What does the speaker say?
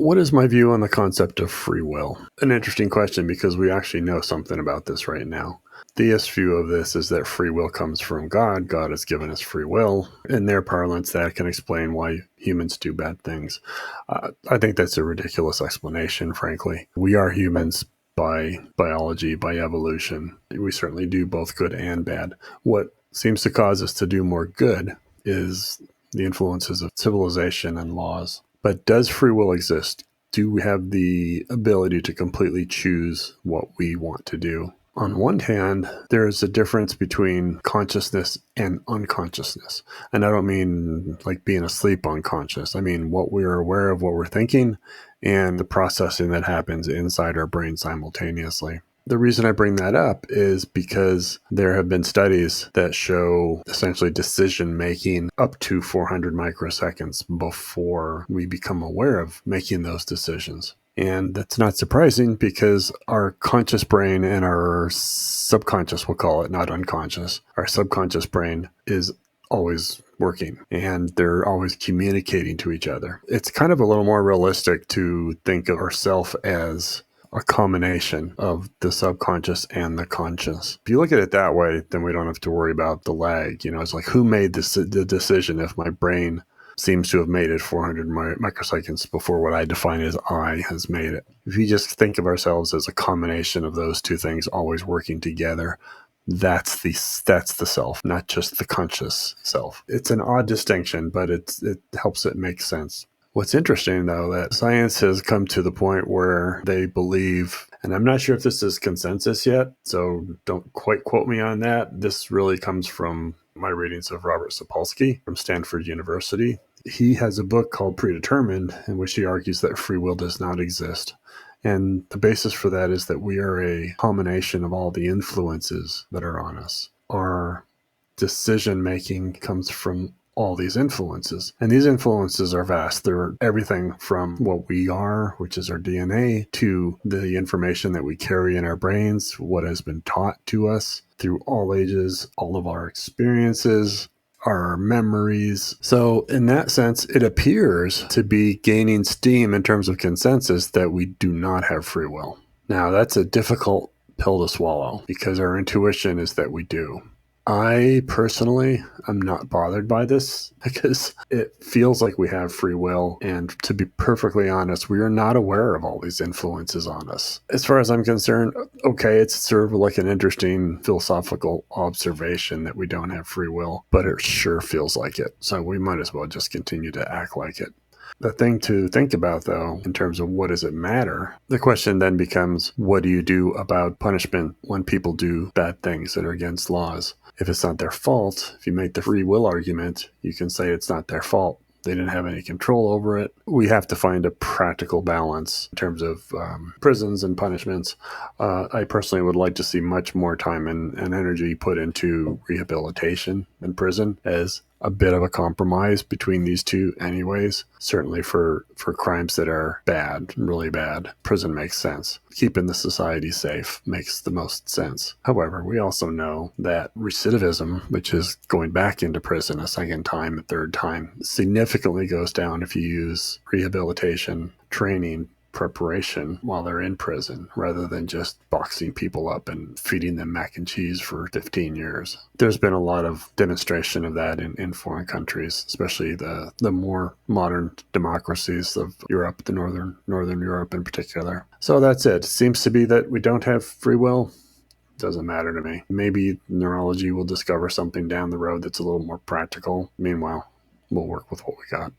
What is my view on the concept of free will? An interesting question because we actually know something about this right now. Theist view of this is that free will comes from God. God has given us free will. In their parlance, that can explain why humans do bad things. I think that's a ridiculous explanation, frankly. We are humans by biology, by evolution. We certainly do both good and bad. What seems to cause us to do more good is the influences of civilization and laws. But does free will exist? Do we have the ability to completely choose what we want to do? On one hand, there is a difference between consciousness and unconsciousness. And I don't mean like being asleep unconscious. I mean what we're aware of, what we're thinking, and the processing that happens inside our brain simultaneously. The reason I bring that up is because there have been studies that show essentially decision making up to 400 microseconds before we become aware of making those decisions. And that's not surprising because our conscious brain and our subconscious, we'll call it, not unconscious, our subconscious brain is always working and they're always communicating to each other. It's kind of a little more realistic to think of ourselves as a combination of the subconscious and the conscious. If you look at it that way, then we don't have to worry about the lag. It's like, who made the decision if my brain seems to have made it 400 microseconds before what I define as I has made it. If you just think of ourselves as a combination of those two things always working together, that's the self, not just the conscious self. It's an odd distinction, but it helps it make sense. What's interesting, though, that science has come to the point where they believe, and I'm not sure if this is consensus yet, so don't quite quote me on that. This really comes from my readings of Robert Sapolsky from Stanford University. He has a book called Predetermined, in which he argues that free will does not exist. And the basis for that is that we are a combination of all the influences that are on us. Our decision making comes from all these influences. And these influences are vast. They're everything from what we are, which is our DNA, to the information that we carry in our brains, what has been taught to us through all ages, all of our experiences, our memories. So in that sense, it appears to be gaining steam in terms of consensus that we do not have free will. Now, that's a difficult pill to swallow because our intuition is that we do. I personally am not bothered by this because it feels like we have free will. And to be perfectly honest, we are not aware of all these influences on us. As far as I'm concerned, okay, it's sort of like an interesting philosophical observation that we don't have free will, but it sure feels like it. So we might as well just continue to act like it. The thing to think about, though, in terms of what does it matter, the question then becomes, what do you do about punishment when people do bad things that are against laws? If it's not their fault, if you make the free will argument, you can say it's not their fault. They didn't have any control over it. We have to find a practical balance in terms of prisons and punishments. I personally would like to see much more time and energy put into rehabilitation in prison as a bit of a compromise between these two anyways. Certainly for crimes that are bad, really bad, prison makes sense. Keeping the society safe makes the most sense. However, we also know that recidivism, which is going back into prison a second time, a third time, significantly goes down if you use rehabilitation, training, preparation while they're in prison rather than just boxing people up and feeding them mac and cheese for 15 years. There's been a lot of demonstration of that in foreign countries, especially the more modern democracies of Europe, the northern Europe in particular. So that's it. It seems to be that we don't have free will. Doesn't matter to me. Maybe neurology will discover something down the road that's a little more practical. Meanwhile, we'll work with what we got.